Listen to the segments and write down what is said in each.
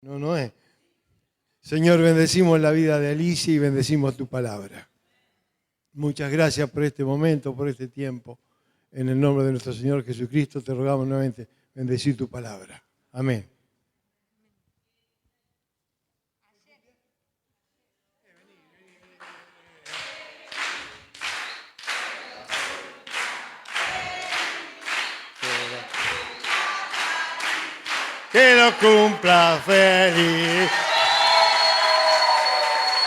No es. Señor, bendecimos la vida de Alicia y bendecimos tu palabra. Muchas gracias por este momento, por este tiempo. En el nombre de nuestro Señor Jesucristo te rogamos nuevamente bendecir tu palabra. Amén. Que lo cumpla feliz.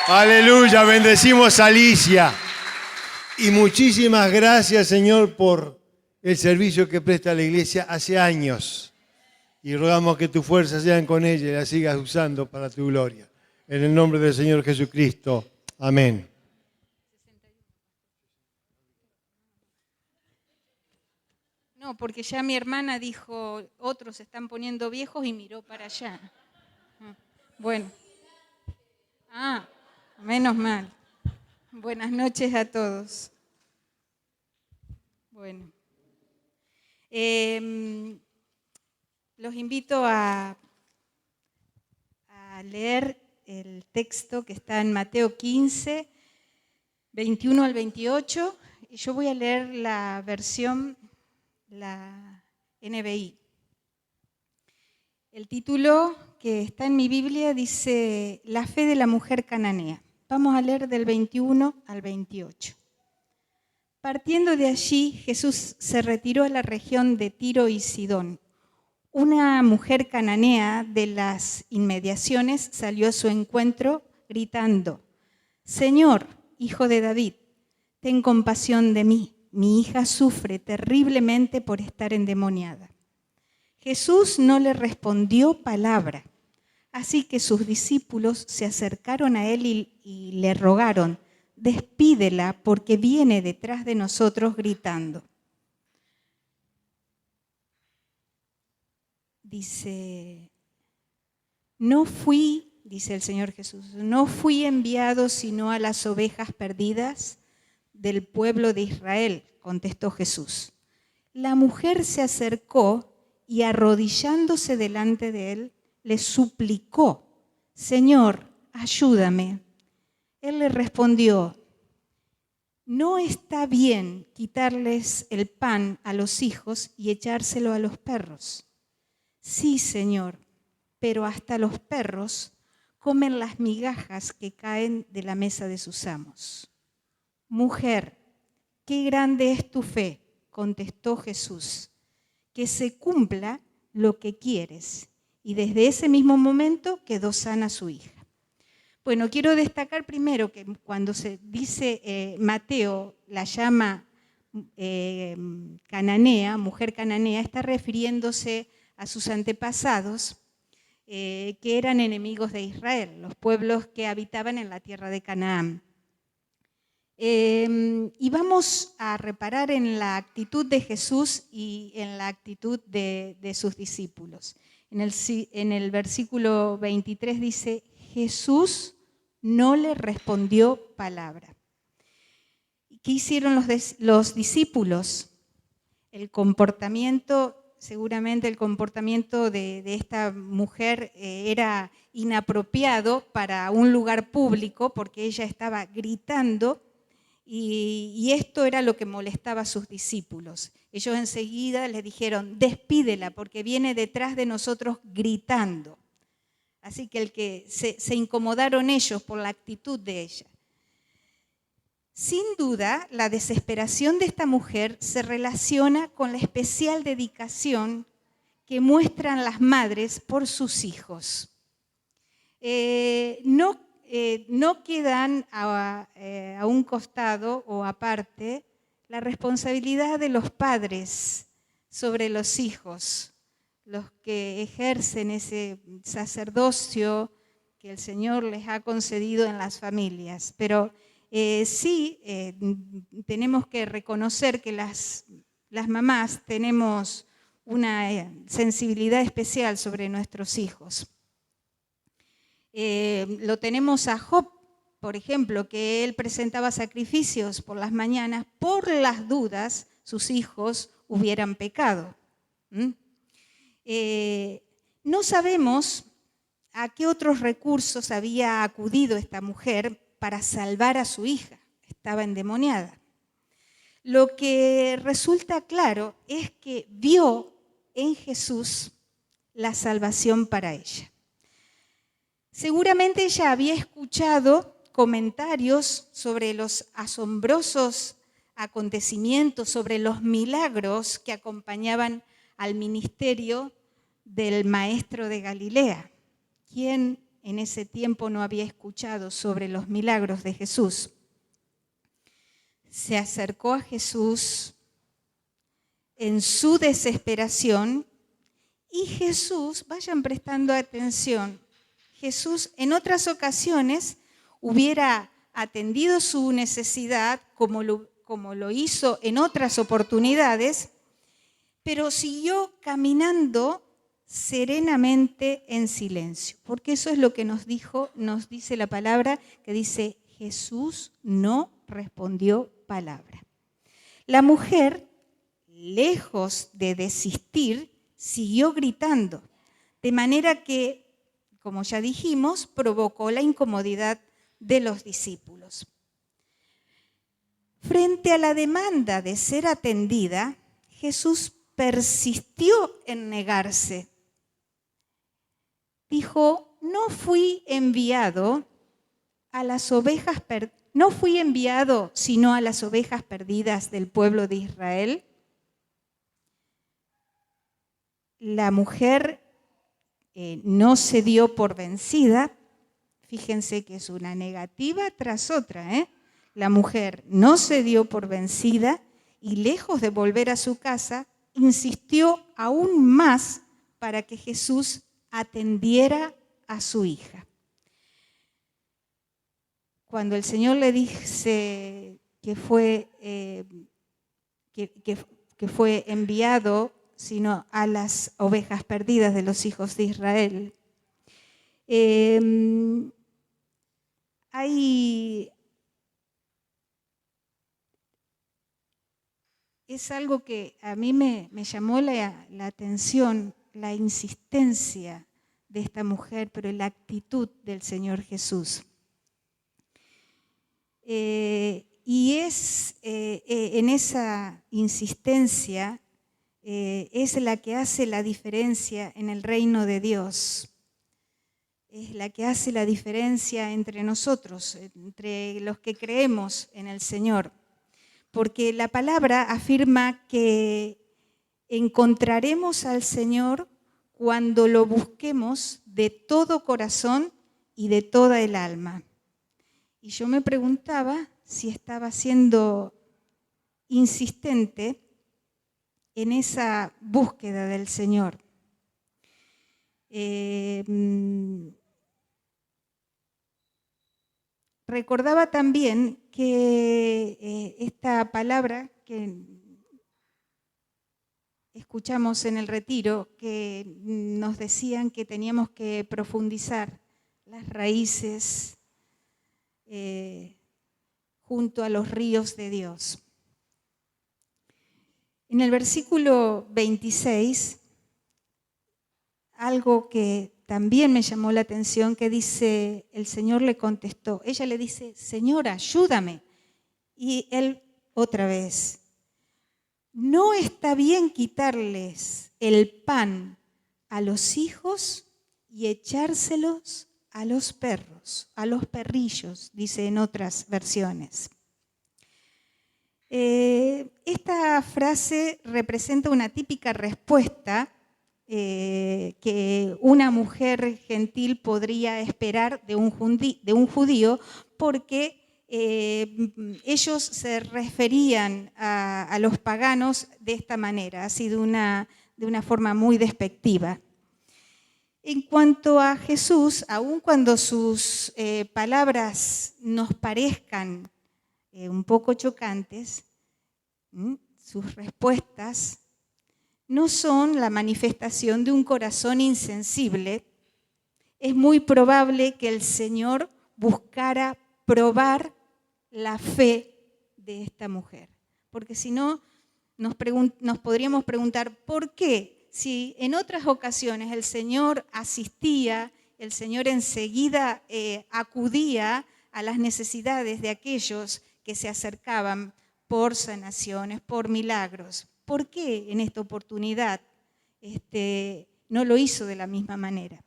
Aleluya, bendecimos a Alicia. Y muchísimas gracias, Señor, por el servicio que presta a la iglesia hace años. Y rogamos que tus fuerzas sean con ella y la sigas usando para tu gloria. En el nombre del Señor Jesucristo. Amén. No, porque ya mi hermana dijo, otros se están poniendo viejos y miró para allá. Bueno. Menos mal. Buenas noches a todos. Bueno. Los invito a leer el texto que está en Mateo 15, 21 al 28. Y yo voy a leer la versión, la NBI. El título que está en mi Biblia dice La fe de la mujer cananea. Vamos a leer del 21 al 28. Partiendo de allí, Jesús se retiró a la región de Tiro y Sidón. Una mujer cananea de las inmediaciones salió a su encuentro gritando: Señor, hijo de David, ten compasión de mí. Mi hija sufre terriblemente por estar endemoniada. Jesús no le respondió palabra, así que sus discípulos se acercaron a él y le rogaron: despídela porque viene detrás de nosotros gritando. Dice el Señor Jesús, no fui enviado sino a las ovejas perdidas del pueblo de Israel, contestó Jesús. La mujer se acercó y arrodillándose delante de él, le suplicó: Señor, ayúdame. Él le respondió: no está bien quitarles el pan a los hijos y echárselo a los perros. Sí, Señor, pero hasta los perros comen las migajas que caen de la mesa de sus amos. Mujer, qué grande es tu fe, contestó Jesús, que se cumpla lo que quieres. Y desde ese mismo momento quedó sana su hija. Bueno, quiero destacar primero que cuando se dice Mateo la llama cananea, mujer cananea, está refiriéndose a sus antepasados que eran enemigos de Israel, los pueblos que habitaban en la tierra de Canaán. Y vamos a reparar en la actitud de Jesús y en la actitud de sus discípulos. En el versículo 23 dice: Jesús no le respondió palabra. ¿Qué hicieron los discípulos? Seguramente el comportamiento de esta mujer era inapropiado para un lugar público porque ella estaba gritando y esto era lo que molestaba a sus discípulos. Ellos enseguida les dijeron: despídela porque viene detrás de nosotros gritando. Así que se incomodaron ellos por la actitud de ella. Sin duda, la desesperación de esta mujer se relaciona con la especial dedicación que muestran las madres por sus hijos. No quedan a un costado o aparte la responsabilidad de los padres sobre los hijos, los que ejercen ese sacerdocio que el Señor les ha concedido en las familias. Pero sí tenemos que reconocer que las mamás tenemos una sensibilidad especial sobre nuestros hijos. Lo tenemos a Job, por ejemplo, que él presentaba sacrificios por las mañanas por las dudas sus hijos hubieran pecado. No sabemos ¿A qué otros recursos había acudido esta mujer para salvar a su hija? Estaba endemoniada. Lo que resulta claro es que vio en Jesús la salvación para ella. Seguramente ella había escuchado comentarios sobre los asombrosos acontecimientos, sobre los milagros que acompañaban al ministerio del maestro de Galilea. ¿Quién en ese tiempo no había escuchado sobre los milagros de Jesús? Se acercó a Jesús en su desesperación y Jesús, vayan prestando atención, Jesús en otras ocasiones hubiera atendido su necesidad como lo hizo en otras oportunidades, pero siguió caminando serenamente en silencio, porque eso es lo que nos dice la palabra, que dice: Jesús no respondió palabra. La mujer, lejos de desistir, siguió gritando, de manera que, como ya dijimos, provocó la incomodidad de los discípulos. Frente a la demanda de ser atendida, Jesús persistió en negarse. Dijo: no fui enviado sino a las ovejas perdidas del pueblo de Israel. La mujer no se dio por vencida. Fíjense que es una negativa tras otra, La mujer no se dio por vencida y, lejos de volver a su casa, insistió aún más para que Jesús atendiera a su hija. Cuando el Señor le dice que fue enviado sino a las ovejas perdidas de los hijos de Israel, es algo que a mí me llamó la atención, la insistencia de esta mujer, pero la actitud del Señor Jesús. Y es en esa insistencia es la que hace la diferencia en el reino de Dios. Es la que hace la diferencia entre nosotros, entre los que creemos en el Señor. Porque la palabra afirma que encontraremos al Señor cuando lo busquemos de todo corazón y de toda el alma. Y yo me preguntaba si estaba siendo insistente en esa búsqueda del Señor. Recordaba también que esta palabra que escuchamos en el retiro, que nos decían que teníamos que profundizar las raíces junto a los ríos de Dios. En el versículo 26, algo que también me llamó la atención, que dice: el Señor le contestó. Ella le dice: Señora, ayúdame. Y él otra vez: no está bien quitarles el pan a los hijos y echárselos a los perros, a los perrillos, dice en otras versiones. Esta frase representa una típica respuesta que una mujer gentil podría esperar de un judío, porque ellos se referían a los paganos de esta manera, así de una forma muy despectiva. En cuanto a Jesús, aun cuando sus palabras nos parezcan un poco chocantes, sus respuestas no son la manifestación de un corazón insensible. Es muy probable que el Señor buscara probar la fe de esta mujer, porque si no, nos podríamos preguntar por qué, si en otras ocasiones el Señor asistía, el Señor enseguida acudía a las necesidades de aquellos que se acercaban por sanaciones, por milagros. ¿Por qué en esta oportunidad no lo hizo de la misma manera?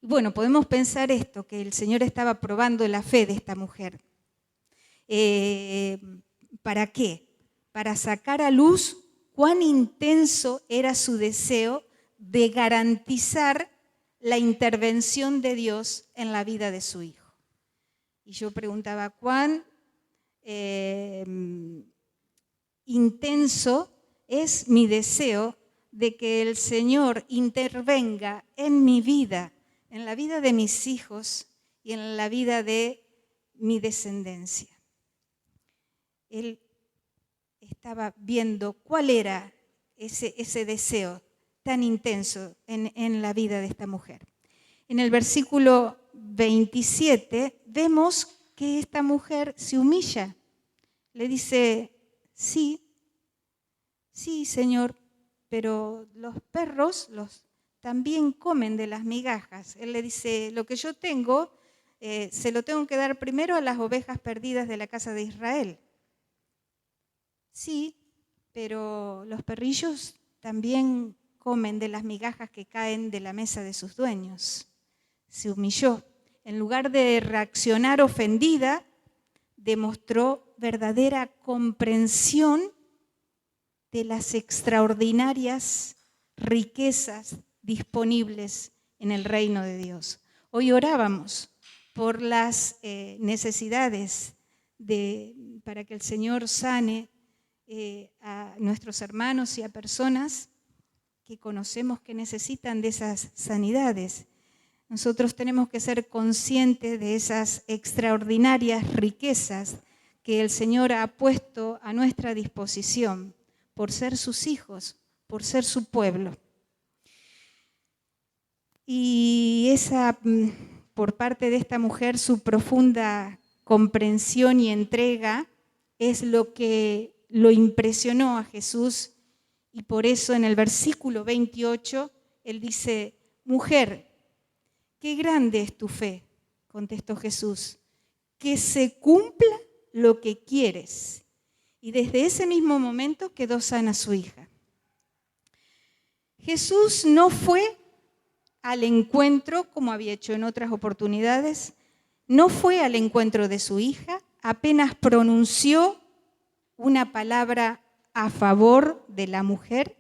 Bueno, podemos pensar esto, que el Señor estaba probando la fe de esta mujer. ¿Para qué? Para sacar a luz cuán intenso era su deseo de garantizar la intervención de Dios en la vida de su hijo. Y yo preguntaba, ¿cuán intenso es mi deseo de que el Señor intervenga en mi vida, en la vida de mis hijos y en la vida de mi descendencia? Él estaba viendo cuál era ese deseo tan intenso en la vida de esta mujer. En el versículo 27 vemos que esta mujer se humilla. Le dice, sí, Señor, pero los perros también comen de las migajas. Él le dice, lo que yo tengo, se lo tengo que dar primero a las ovejas perdidas de la casa de Israel. Sí, pero los perrillos también comen de las migajas que caen de la mesa de sus dueños. Se humilló. En lugar de reaccionar ofendida, demostró verdadera comprensión de las extraordinarias riquezas disponibles en el reino de Dios. Hoy orábamos por las necesidades para que el Señor sane a nuestros hermanos y a personas que conocemos que necesitan de esas sanidades. Nosotros tenemos que ser conscientes de esas extraordinarias riquezas que el Señor ha puesto a nuestra disposición por ser sus hijos, por ser su pueblo. Y por parte de esta mujer, su profunda comprensión y entrega es lo que lo impresionó a Jesús, y por eso en el versículo 28 él dice, mujer, qué grande es tu fe, contestó Jesús, que se cumpla lo que quieres. Y desde ese mismo momento quedó sana su hija. Jesús no fue al encuentro, como había hecho en otras oportunidades, no fue al encuentro de su hija, apenas pronunció una palabra a favor de la mujer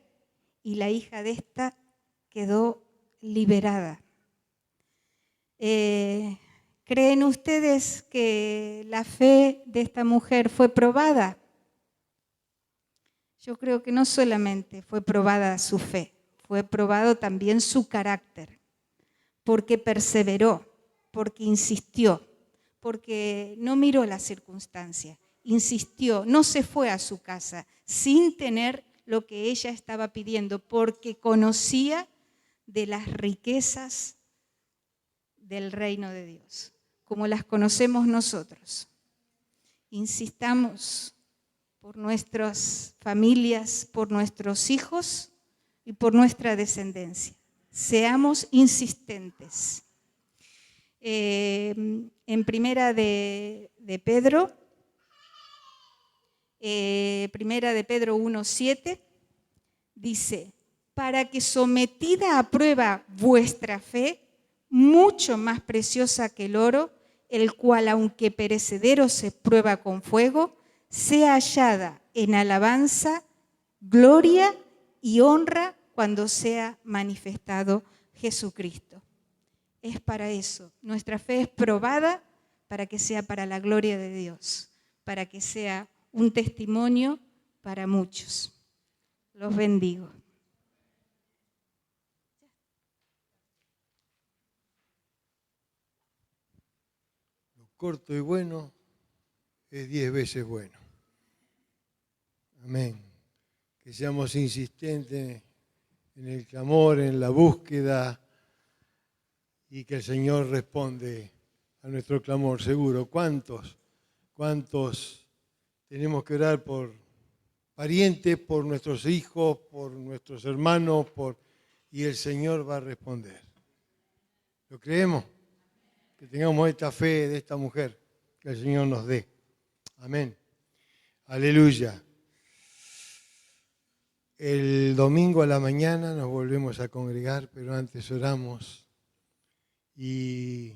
y la hija de esta quedó liberada. ¿Creen ustedes que la fe de esta mujer fue probada? Yo creo que no solamente fue probada su fe, fue probado también su carácter, porque perseveró, porque insistió, porque no miró la circunstancia, insistió, no se fue a su casa sin tener lo que ella estaba pidiendo, porque conocía de las riquezas del reino de Dios, como las conocemos nosotros. Insistamos por nuestras familias, por nuestros hijos y por nuestra descendencia. Seamos insistentes. En Primera de Pedro 1:7 dice, para que sometida a prueba vuestra fe, mucho más preciosa que el oro, el cual aunque perecedero se prueba con fuego, sea hallada en alabanza, gloria y honra cuando sea manifestado Jesucristo. Es para eso. Nuestra fe es probada para que sea para la gloria de Dios, para que sea un testimonio para muchos. Los bendigo. Lo corto y bueno es 10 veces bueno. Amén. Que seamos insistentes en el clamor, en la búsqueda, y que el Señor responde a nuestro clamor, seguro. ¿Cuántos tenemos que orar por parientes, por nuestros hijos, por nuestros hermanos, y el Señor va a responder? ¿Lo creemos? Que tengamos esta fe de esta mujer que el Señor nos dé. Amén. Aleluya. El domingo a la mañana nos volvemos a congregar, pero antes oramos y